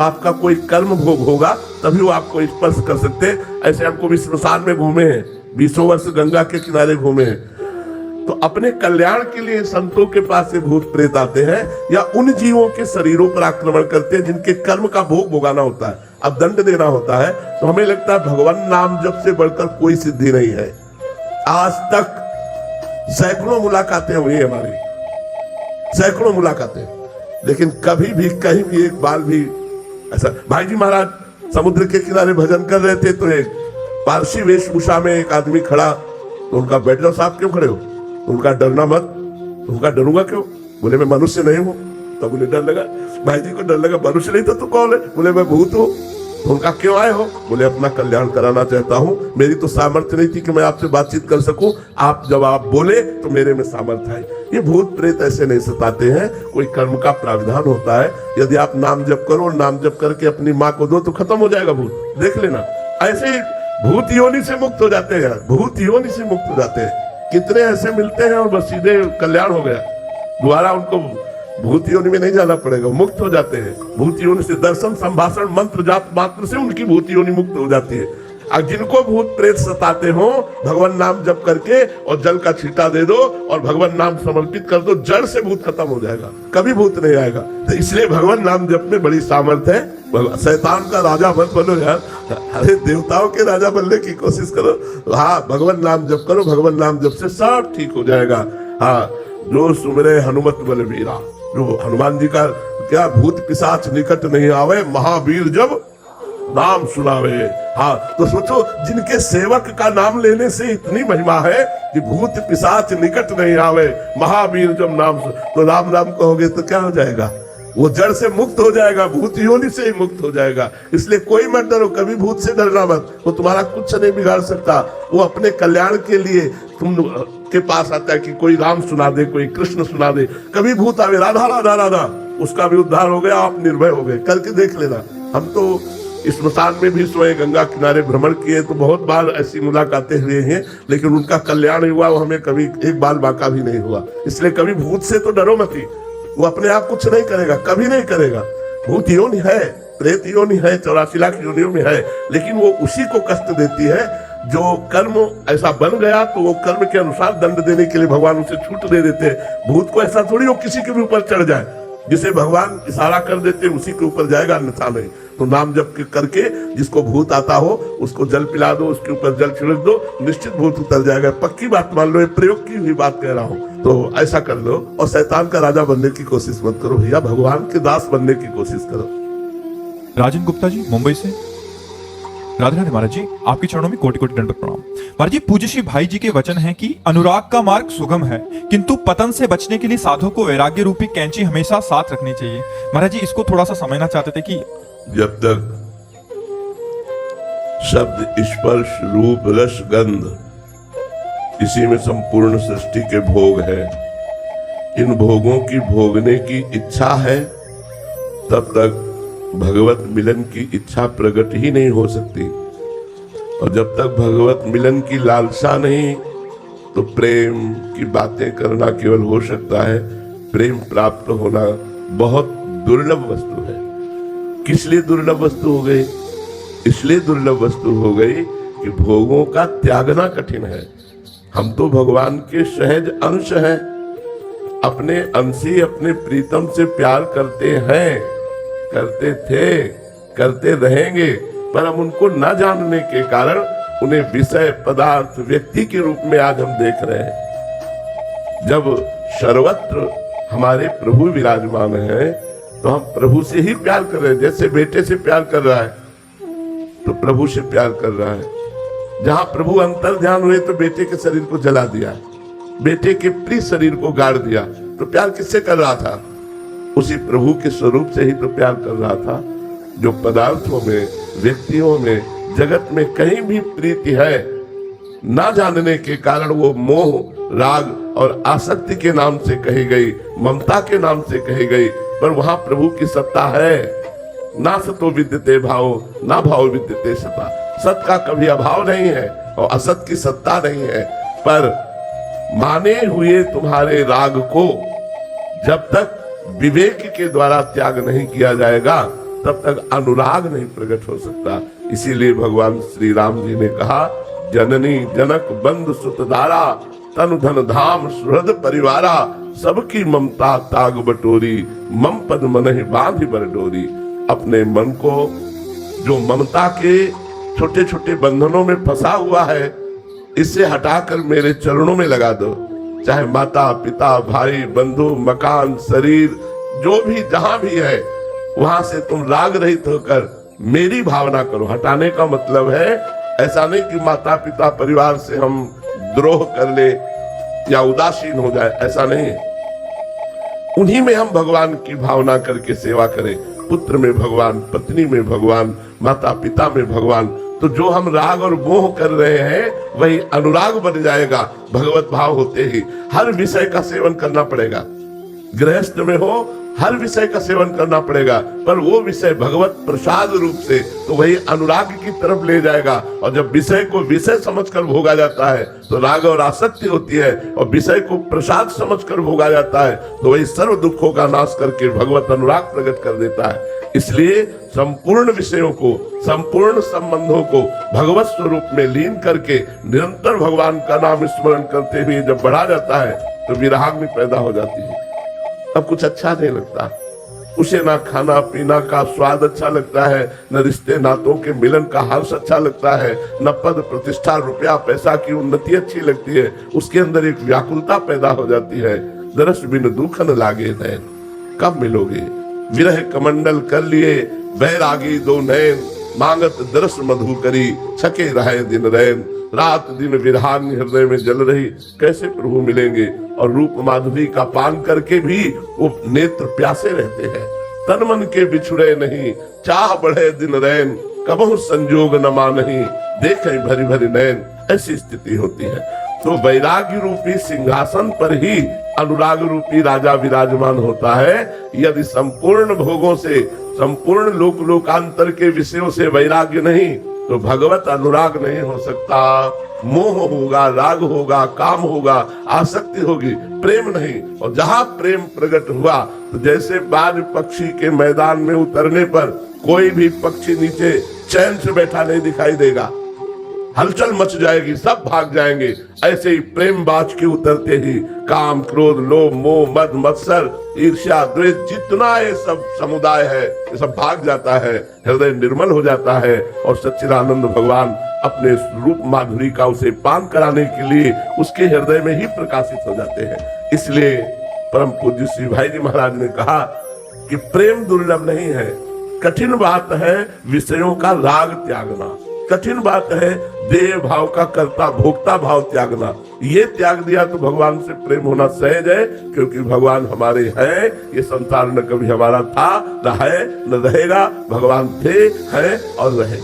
आपका कोई कर्म भोग होगा तभी वो आपको स्पर्श कर सकते हैं। ऐसे हमको भी श्मशान में घूमे हैं, 20 वर्ष गंगा के किनारे घूमे हैं। तो अपने कल्याण के लिए संतों के पास से भूत प्रेत आते हैं या उन जीवों के शरीरों पर आक्रमण करते हैं जिनके कर्म का भोग भोगाना होता है, अब दंड देना होता है। तो हमें लगता है भगवान नाम जप से बढ़कर कोई सिद्धि नहीं है। आज तक सैकड़ों मुलाकातें हुई हमारी, सैकड़ों मुलाकातें, लेकिन कभी भी कहीं भी एक बार भी ऐसा। भाई जी महाराज समुद्र के किनारे भजन कर रहे थे तो एक पारसी वेशभूषा में एक आदमी खड़ा, तो उनका बैठ जाओ साहब क्यों खड़े हो, उनका डरना मत। उनका डरूंगा क्यों? बोले मैं मनुष्य नहीं हूं। तो बोले डर लगा, भाई जी को डर लगा, मनुष्य नहीं तो तू कौन है? बोले मैं भूत हूं। तो उनका क्यों आए हो? बोले अपना कल्याण कराना चाहता हूं, मेरी तो सामर्थ्य नहीं थी कि मैं आपसे बातचीत कर सकूं, आप जब आप बोले तो मेरे में सामर्थ्य है। ये भूत प्रेत ऐसे नहीं सताते हैं, कोई कर्म का प्रावधान होता है। यदि आप नाम जप करो, नाम जप करके अपनी माँ को दो तो खत्म हो जाएगा भूत, देख लेना। ऐसे ही भूत योनि से मुक्त हो जाते हैं, भूत योनि से मुक्त हो जाते हैं। कितने ऐसे मिलते हैं और बस सीधे कल्याण हो गया, दोबारा उनको भूत योनि में नहीं जाना पड़ेगा, मुक्त हो जाते हैं। भूत योनि से दर्शन संभाषण मंत्र जाप मात्र से उनकी भूत योनि मुक्त हो जाती है। और जिनको भूत प्रेत सताते हो, भगवान नाम जप करके और जल का छींटा दे दो और भगवान नाम समर्पित कर दो, जड़ से भूत खत्म हो जाएगा, कभी भूत नहीं आएगा। तो इसलिए भगवान नाम जप में बड़ी सामर्थ्य है। शैतान का राजा मत बनो यार, अरे देवताओं के राजा बनने की कोशिश करो। हाँ, भगवान नाम जप करो, भगवान नाम जप से सब ठीक हो जाएगा। हाँ, जो सुमरे हनुमत बलवीरा, जो हनुमान जी का क्या भूत पिशाच निकट नहीं आवे, महावीर जब नाम सुनावे। हाँ, तो सोचो जिनके सेवक का नाम लेने से इतनी महिमा है कि भूत पिशाच निकट नहीं आवे, महावीर जब नाम तो राम राम कहोगे तो क्या हो जाएगा? वो जड़ से मुक्त हो जाएगा, भूत योनि से ही मुक्त हो जाएगा। इसलिए कोई मत डरो, कभी भूत से डरना मत, वो तुम्हारा कुछ नहीं बिगाड़ सकता। वो अपने कल्याण के लिए तुम के पास आता है कि कोई राम सुना दे, कोई कृष्ण सुना दे। कभी भूत आवे राधा राधा राधा, उसका भी उद्धार हो गया, आप निर्भय हो गए, करके देख लेना। हम तो स्मशान में भी सोए, गंगा किनारे भ्रमण किए, तो बहुत बार ऐसी मुलाकातें हुए हैं, लेकिन उनका कल्याण हुआ, वो हमें कभी एक बाल बाका भी नहीं हुआ। इसलिए कभी भूत से तो डरो मत ही, वो अपने आप कुछ नहीं करेगा, कभी नहीं करेगा। भूत योनि है, प्रेत योनि है, 84 लाख योनियों में है, लेकिन वो उसी को कष्ट देती है जो कर्म ऐसा बन गया, तो वो कर्म के अनुसार दंड देने के लिए भगवान उसे छूट दे देते हैं। भूत को ऐसा थोड़ी वो किसी के भी ऊपर चढ़ जाए, जिसे भगवान इशारा कर देते उसी के ऊपर जाएगा, अन्यथा नहीं। तो नाम जप करके जिसको भूत आता हो उसको जल पिला दो, उसके ऊपर जल छिड़क दो, निश्चित भूत उतर जाएगा। पक्की बात मान लो, ये प्रयोग की हुई बात कह रहा हूं। तो ऐसा कर लो और शैतान का राजा बनने की कोशिश मत करो भैया, भगवान के दास बनने की कोशिश करो। राजन गुप्ता जी मुंबई से। राधे राधे महाराज जी, आपके चरणों में कोटि कोटि दंडवत प्रणाम। महाराज जी, पूज्य श्री भाई जी के वचन है कि अनुराग का मार्ग सुगम है, किंतु पतन से बचने के लिए साधु को वैराग्य रूपी कैंची हमेशा साथ रखनी चाहिए। महाराज जी, इसको थोड़ा सा समझना चाहते थे कि जब तक शब्द स्पर्श रूप रस गंध, इसी में संपूर्ण सृष्टि के भोग है, इन भोगों की भोगने की इच्छा है, तब तक भगवत मिलन की इच्छा प्रकट ही नहीं हो सकती। और जब तक भगवत मिलन की लालसा नहीं, तो प्रेम की बातें करना केवल हो सकता है। प्रेम प्राप्त होना बहुत दुर्लभ वस्तु है। किस लिए दुर्लभ वस्तु हो गई? इसलिए दुर्लभ वस्तु हो गई कि भोगों का त्यागना कठिन है। हम तो भगवान के सहज अंश हैं, अपने अंशी अपने प्रीतम से प्यार करते हैं, करते थे, करते रहेंगे, पर हम उनको न जानने के कारण उन्हें विषय पदार्थ व्यक्ति के रूप में आज हम देख रहे हैं। जब सर्वत्र हमारे प्रभु विराजमान हैं, तो हम प्रभु से ही प्यार कर रहे हैं। जैसे बेटे से प्यार कर रहा है तो प्रभु से प्यार कर रहा है। जहां प्रभु अंतर ध्यान हुए तो बेटे के शरीर को जला दिया, बेटे के प्रिय शरीर को गाड़ दिया, तो प्यार किससे कर रहा था? उसी प्रभु के स्वरूप से ही तो प्यार कर रहा था। जो पदार्थों में, व्यक्तियों में, जगत में कहीं भी प्रीति है, ना जानने के कारण वो मोह, राग और आसक्ति के नाम से कही गई, ममता के नाम से कही गई, पर वहां प्रभु की सत्ता है। ना सतो विद्यते भाव, ना भाव विद्यते सत्ता। सत का कभी अभाव नहीं है और असत की सत्ता नहीं है। पर माने हुए तुम्हारे राग को जब तक विवेक के द्वारा त्याग नहीं किया जाएगा, तब तक अनुराग नहीं प्रकट हो सकता। इसीलिए भगवान श्री राम जी ने कहा, जननी जनक बंधु सुतधारा, तनु धन धाम सुहृद परिवारा, सबकी ममता ताग बटोरी, मम पद मनहि बांधि बर डोरी। अपने मन को जो ममता के छोटे छोटे बंधनों में फंसा हुआ है, इससे हटाकर मेरे चरणों में लगा दो। चाहे माता पिता भाई बंधु मकान शरीर जो भी जहां भी है, वहां से तुम राग रहित होकर मेरी भावना करो। हटाने का मतलब है ऐसा नहीं कि माता पिता परिवार से हम द्रोह कर ले या उदासीन हो जाए, ऐसा नहीं है। उन्हीं में हम भगवान की भावना करके सेवा करें। पुत्र में भगवान, पत्नी में भगवान, माता पिता में भगवान। तो जो हम राग और मोह कर रहे हैं वही अनुराग बन जाएगा। भगवत भाव होते ही हर विषय का सेवन करना पड़ेगा। गृहस्थ में हो हर विषय का सेवन करना पड़ेगा, पर वो विषय भगवत प्रसाद रूप से, तो वही अनुराग की तरफ ले जाएगा। और जब विषय को विषय समझकर भोगा जाता है तो राग और आसक्ति होती है, और विषय को प्रसाद समझकर भोगा जाता है तो वही सर्व दुखों का नाश करके भगवत अनुराग प्रकट कर देता है। इसलिए संपूर्ण विषयों को, संपूर्ण संबंधों को भगवत स्वरूप में लीन करके निरंतर भगवान का नाम स्मरण करते हुए जब बढ़ा जाता है तो विराग्नि पैदा हो जाती है। अब कुछ अच्छा नहीं लगता, उसे ना खाना पीना का स्वाद अच्छा लगता है, न रिश्ते नातों के मिलन का हर्ष अच्छा लगता है, न पद प्रतिष्ठा रुपया पैसा की उन्नति अच्छी लगती है। उसके अंदर एक व्याकुलता पैदा हो जाती है। दरस बिन दुख न लागे नैन, कब मिलोगे? विरह कमंडल कर लिए बैरागी दो नैन, मांगत दरस मधु करी, छके रहे दिन रैन। रात दिन विरहाग्नि हृदय में जल रही, कैसे प्रभु मिलेंगे? और रूप माधुरी का पान करके भी वो नेत्र प्यासे रहते हैं। तन मन के बिछुड़े नहीं, चाह बढ़े दिन रैन, कबहु संजोग न मानहि, देखे भरी भरी नैन। ऐसी स्थिति होती है। तो वैराग्य रूपी सिंहासन पर ही अनुराग रूपी राजा विराजमान होता है। यदि संपूर्ण भोगों से, संपूर्ण लोक लोकांतर के विषयों से वैराग्य नहीं तो भगवत अनुराग नहीं हो सकता। मोह होगा, राग होगा, काम होगा, आसक्ति होगी, प्रेम नहीं। और जहां प्रेम प्रकट हुआ तो जैसे बाज पक्षी के मैदान में उतरने पर कोई भी पक्षी नीचे चैन से बैठा नहीं दिखाई देगा, हलचल मच जाएगी, सब भाग जाएंगे। ऐसे ही प्रेम बाज के उतरते ही काम क्रोध लोभ मोह मद मत्सर ईर्ष्या द्वेष जितना ये सब समुदाय है ये सब भाग जाता है। हृदय निर्मल हो जाता है और सच्चिदानंद भगवान अपने रूप माधुरी का उसे पान कराने के लिए उसके हृदय में ही प्रकाशित हो जाते हैं। इसलिए परम पूज्य श्री भाई जी महाराज ने कहा कि प्रेम दुर्लभ नहीं है, कठिन बात है विषयों का राग त्यागना, कठिन बात है देह भाव का कर्ता भोक्ता भाव त्यागना। ये त्याग दिया तो भगवान से प्रेम होना सहज है, क्योंकि भगवान हमारे हैं। ये संसार न कभी हमारा था, न है, न रहेगा। भगवान थे, हैं और रहे।